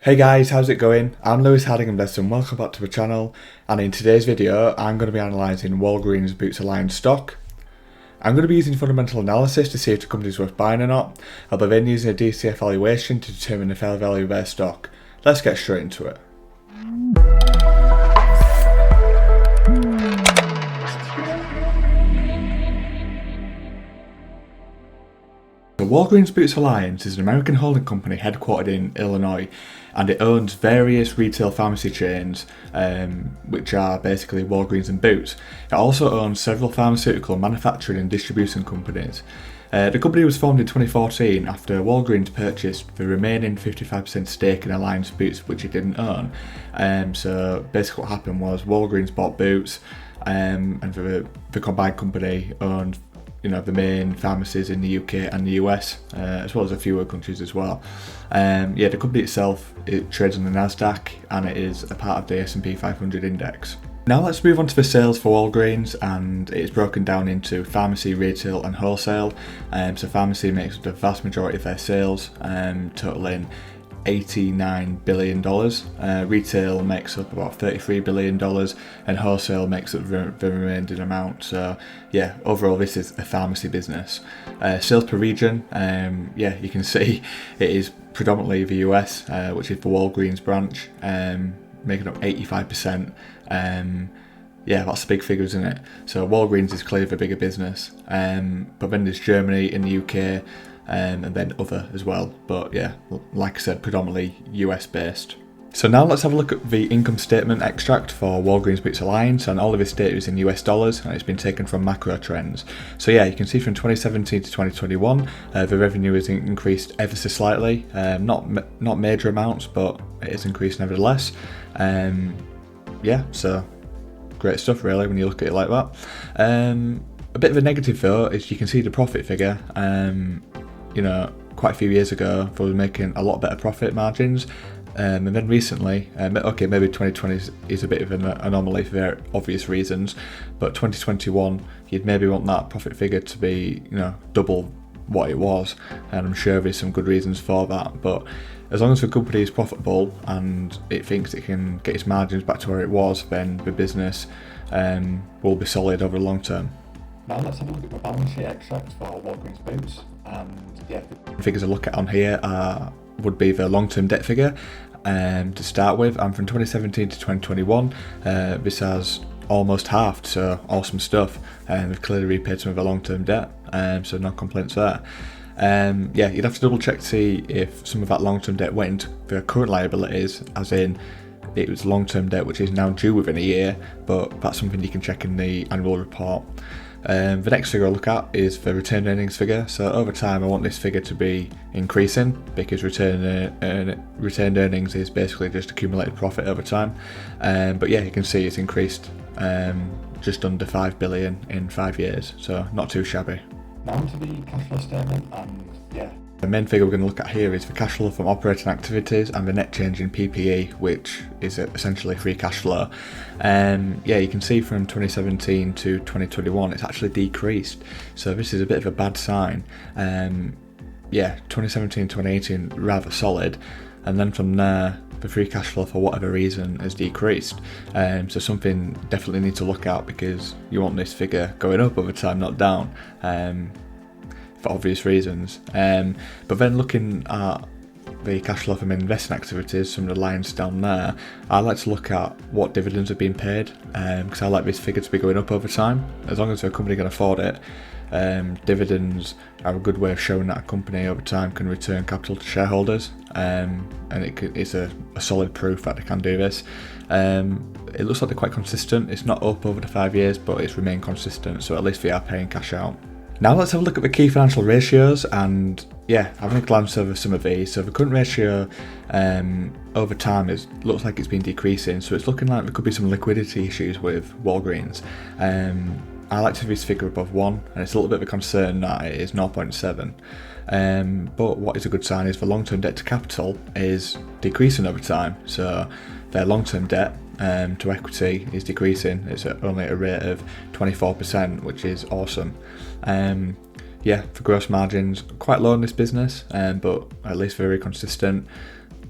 Hey guys, how's it going? I'm Lewis Hardingham and welcome back to the channel, and in today's video I'm going to be analysing Walgreens Boots Alliance stock. I'm going to be using fundamental analysis to see if the company is worth buying or not. I'll be then using a DCF valuation to determine the fair value of their stock. Let's get straight into it. The Walgreens Boots Alliance is an American holding company headquartered in Illinois, and it owns various retail pharmacy chains, which are basically Walgreens and Boots. It also owns several pharmaceutical manufacturing and distribution companies. The company was formed in 2014 after Walgreens purchased the remaining 55% stake in Alliance Boots, which it didn't own. So basically what happened was Walgreens bought Boots, and the combined company owned the main pharmacies in the UK and the US, as well as a few other countries as well. The company itself, it trades on the Nasdaq and it is a part of the S&P 500 index. Now let's move on to the sales for Walgreens, and it's broken down into pharmacy, retail and wholesale. So pharmacy makes up the vast majority of their sales, totaling $89 billion. Retail makes up about $33 billion, and wholesale makes up the remaining amount. So yeah, overall this is a pharmacy business. Sales per region, you can see it is predominantly the US, which is the Walgreens branch, making up 85%. That's a big figure, isn't it? So Walgreens is clearly the bigger business, but then there's Germany and the UK, and then other as well, but yeah, like I said, predominantly US based. So now let's have a look at the income statement extract for Walgreens Boots Alliance, and all of this data is in US dollars and it's been taken from macro trends. So yeah, you can see from 2017 to 2021 the revenue has increased ever so slightly, not major amounts, but it is increased nevertheless. So great stuff really when you look at it like that. A bit of a negative though is you can see the profit figure. Quite a few years ago they were making a lot better profit margins, and then recently, maybe 2020 is a bit of an anomaly for very obvious reasons, but 2021 you'd maybe want that profit figure to be double what it was, and I'm sure there's some good reasons for that. But as long as the company is profitable and it thinks it can get its margins back to where it was, then the business will be solid over the long term. Now let's have a look at the balance sheet extract for Walgreens Boots, and the figures I look at on here would be the long-term debt figure to start with, and from 2017 to 2021 this has almost halved, so awesome stuff. We've clearly repaid some of the long-term debt, so no complaints there. You'd have to double check to see if some of that long-term debt went into the current liabilities, as in it was long-term debt which is now due within a year, but that's something you can check in the annual report. The next figure I'll look at is the retained earnings figure. So over time I want this figure to be increasing, because retained earnings is basically just accumulated profit over time. You can see it's increased just under $5 billion in 5 years, so not too shabby. Now onto the cash flow statement, and the main figure we're going to look at here is the cash flow from operating activities and the net change in PPE, which is essentially free cash flow. You can see from 2017 to 2021 it's actually decreased, so this is a bit of a bad sign. 2017 2018 rather solid, and then from there the free cash flow for whatever reason has decreased. So something definitely need to look at, because you want this figure going up over time, not down, for obvious reasons. But then looking at the cash flow from investing activities, some of the lines down there, I like to look at what dividends have been paid, because I like this figure to be going up over time. As long as a company can afford it, dividends are a good way of showing that a company over time can return capital to shareholders, and it's a solid proof that they can do this. It looks like they're quite consistent. It's not up over the 5 years, but it's remained consistent, so at least they are paying cash out. Now let's have a look at the key financial ratios, and having a glance over some of these. So the current ratio over time looks like it's been decreasing, so it's looking like there could be some liquidity issues with Walgreens. I like to have this figure above 1, and it's a little bit of a concern that it is 0.7. But what is a good sign is the long-term debt to capital is decreasing over time, so their long-term debt to equity is decreasing. It's only at a rate of 24%, which is awesome. For gross margins, quite low in this business, but at least very consistent.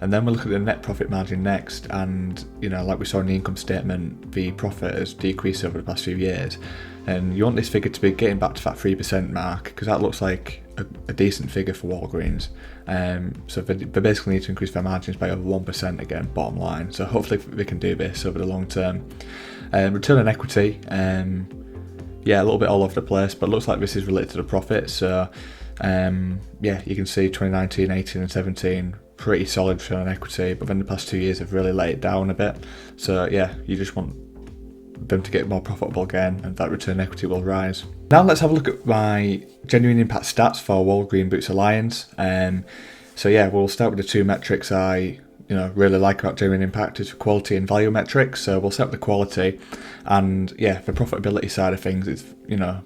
And then we'll look at the net profit margin next, and like we saw in the income statement, the profit has decreased over the past few years, and you want this figure to be getting back to that 3% mark, because that looks like a decent figure for Walgreens. So they basically need to increase their margins by over 1% again, bottom line. So hopefully they can do this over the long term. Return on equity, a little bit all over the place, but looks like this is related to the profit. So you can see 2019, 18 and 17, pretty solid return on equity, but then the past 2 years have really let it down a bit. So you just want them to get more profitable again, and that return on equity will rise. Now let's have a look at my genuine impact stats for Walgreen Boots Alliance. We'll start with the two metrics I really like about genuine impact is quality and value metrics. So we'll start with the quality, and the profitability side of things is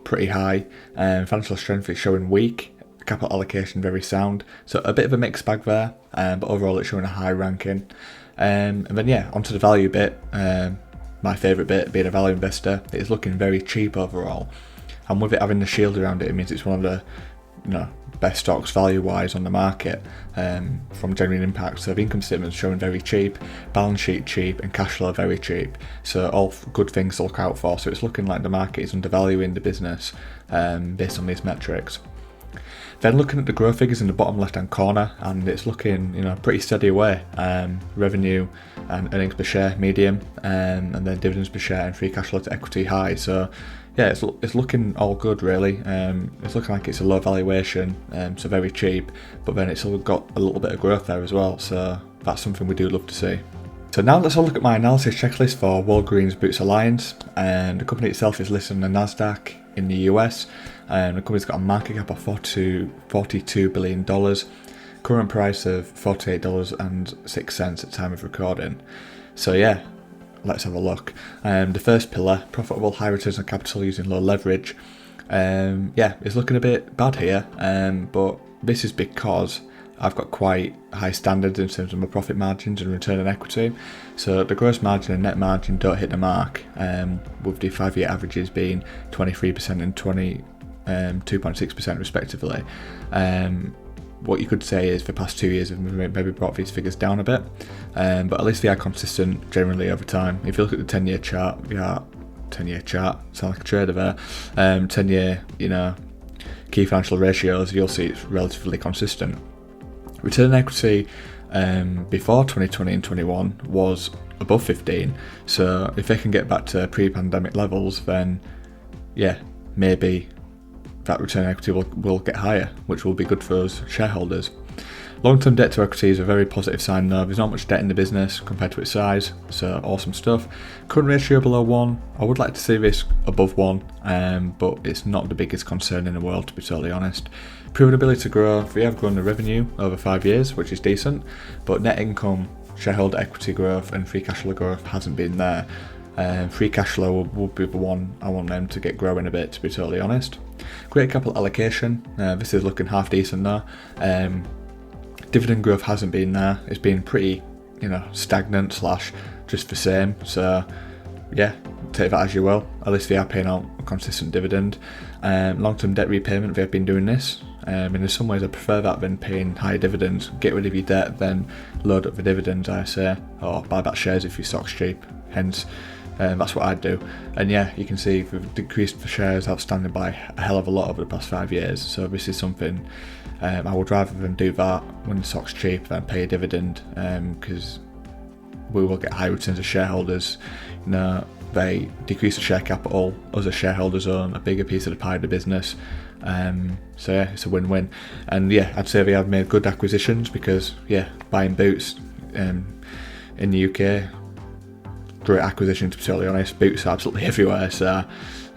pretty high. Financial strength is showing weak. Capital allocation very sound. So a bit of a mixed bag there, but overall it's showing a high ranking. And then onto the value bit. My favourite bit, being a value investor, it's looking very cheap overall. And with it having the shield around it, it means it's one of the best stocks value-wise on the market from genuine impact. So the income statement is showing very cheap, balance sheet cheap, and cash flow very cheap. So all good things to look out for. So it's looking like the market is undervaluing the business based on these metrics. Then looking at the growth figures in the bottom left-hand corner, and it's looking, pretty steady away. Revenue and earnings per share medium, and then dividends per share and free cash flow to equity high. So it's looking all good really. It's looking like it's a low valuation, so very cheap, but then it's all got a little bit of growth there as well. So that's something we do love to see. So now let's have a look at my analysis checklist for Walgreens Boots Alliance. And the company itself is listed on the Nasdaq in the US. And the company's got a market cap of $42 billion. Current price of $48.06 at the time of recording. So let's have a look. The first pillar, profitable high returns on capital using low leverage. It's looking a bit bad here, but this is because I've got quite high standards in terms of my profit margins and return on equity. So the gross margin and net margin don't hit the mark, with the 5-year averages being 23% and 2.6% respectively. What you could say is the past 2 years have maybe brought these figures down a bit, but at least they are consistent generally over time. If you look at the 10-year chart, 10-year chart, sound like a trader there, 10-year, key financial ratios, you'll see it's relatively consistent. Return on equity before 2020 and 21 was above 15, so if they can get back to pre-pandemic levels, then maybe that return on equity will get higher, which will be good for us shareholders. Long-term debt to equity is a very positive sign though. There's not much debt in the business compared to its size, so awesome stuff. Current ratio below 1, I would like to see this above 1, but it's not the biggest concern in the world, to be totally honest. Proven ability to grow, we have grown the revenue over 5 years, which is decent, but net income, shareholder equity growth and free cash flow growth hasn't been there. Free cash flow would be the one I want them to get growing a bit, to be totally honest. Great capital allocation, this is looking half decent though. Dividend growth hasn't been there, it's been pretty stagnant / just the same, so take that as you will. At least they are paying out a consistent dividend. Long-term debt repayment, they have been doing this. In some ways I prefer that than paying higher dividends. Get rid of your debt, then load up the dividends, I say, or buy back shares if your stock's cheap. Hence, that's what I'd do. And you can see we've decreased the shares outstanding by a hell of a lot over the past 5 years. So this is something I would rather than do that when the stock's cheap than pay a dividend, because we will get high returns as shareholders. They decrease the share capital, us as shareholders own a bigger piece of the pie of the business. It's a win-win. And I'd say they have made good acquisitions, because buying boots in the UK, great acquisition, to be totally honest. Boots are absolutely everywhere, so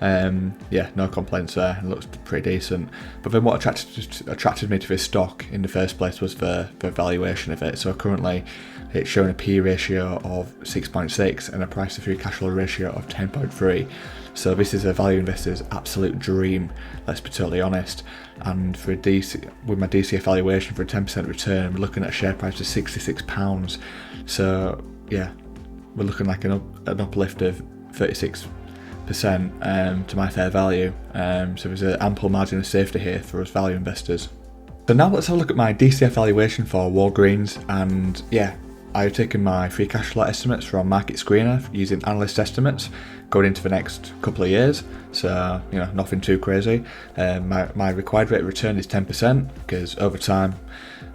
no complaints there. It looks pretty decent. But then what attracted me to this stock in the first place was the valuation of it. So currently it's showing a P ratio of 6.6 and a price to free cash flow ratio of 10.3. So this is a value investor's absolute dream, let's be totally honest. And for with my DCF valuation for a 10% return, we're looking at a share price of £66. So we're looking like an uplift of 36% to my fair value. So there's an ample margin of safety here for us value investors. So now let's have a look at my DCF valuation for Walgreens, and yeah, I've taken my free cash flow estimates from Market Screener using analyst estimates going into the next couple of years, so you know, nothing too crazy. My required rate of return is 10% because over time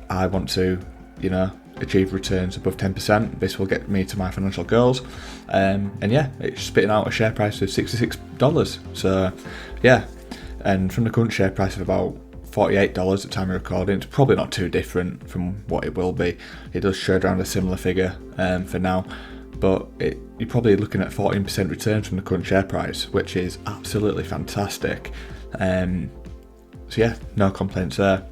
I want to, you know, achieve returns above 10%. This will get me to my financial goals, and yeah, it's spitting out a share price of $66. So yeah, and from the current share price of about $48 at the time of recording, it's probably not too different from what it will be. It does trade around a similar figure for now, but you're probably looking at 14% returns from the current share price, which is absolutely fantastic. So yeah, no complaints there.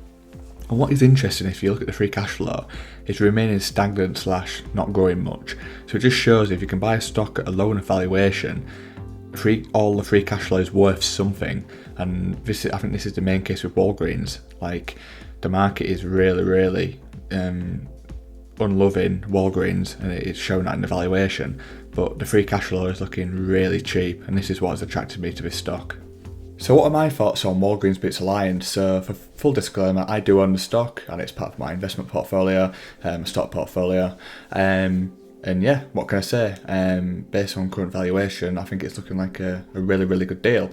And what is interesting, if you look at the free cash flow, is remaining stagnant / not growing much. So it just shows if you can buy a stock at a low enough valuation, all the free cash flow is worth something. And I think this is the main case with Walgreens. Like, the market is really unloving Walgreens, and it's showing that in the valuation, but the free cash flow is looking really cheap, and this is what has attracted me to this stock. So what are my thoughts on Walgreens Boots Alliance? So for full disclaimer, I do own the stock and it's part of my investment portfolio, a stock portfolio. And yeah, what can I say? Based on current valuation, I think it's looking like a really good deal.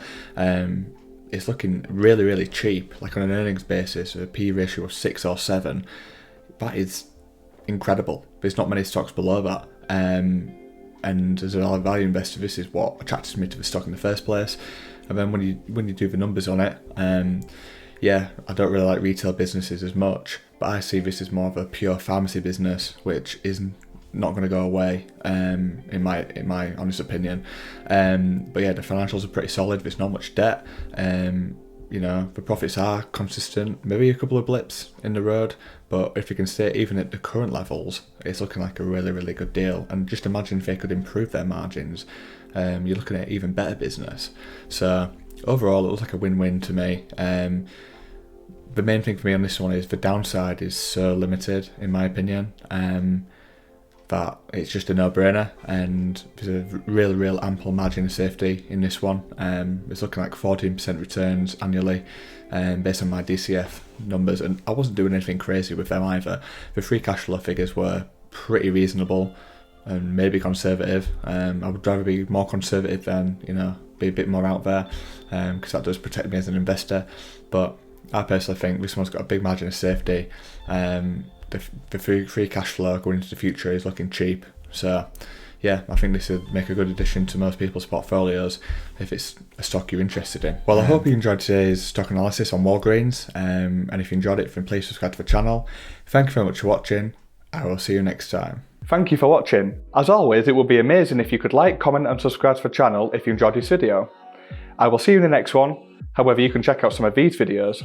It's looking really cheap, like on an earnings basis, a P ratio of 6 or 7. That is incredible. There's not many stocks below that. And as a value investor, this is what attracted me to the stock in the first place. And then when you do the numbers on it, yeah, I don't really like retail businesses as much, but I see this as more of a pure pharmacy business, which is not going to go away, in my honest opinion. But yeah, the financials are pretty solid. There's not much debt. You know, the profits are consistent. Maybe a couple of blips in the road, but if you can stay even at the current levels, it's looking like a really good deal. And just imagine if they could improve their margins. You're looking at even better business. So overall, it looks like a win-win to me. The main thing for me on this one is the downside is so limited, in my opinion, that it's just a no-brainer, and there's a real ample margin of safety in this one. It's looking like 14% returns annually, based on my DCF numbers, and I wasn't doing anything crazy with them either. The free cash flow figures were pretty reasonable and maybe conservative. I would rather be more conservative than, you know, be a bit more out there, because that does protect me as an investor. But I personally think this one's got a big margin of safety. The free cash flow going into the future is looking cheap. So yeah, I think this would make a good addition to most people's portfolios if it's a stock you're interested in. Well, I hope you enjoyed today's stock analysis on Walgreens, and if you enjoyed it, then please subscribe to the channel. Thank you very much for watching. I will see you next time. Thank you for watching. As always, it would be amazing if you could like, comment and subscribe to the channel if you enjoyed this video. I will see you in the next one. However, you can check out some of these videos.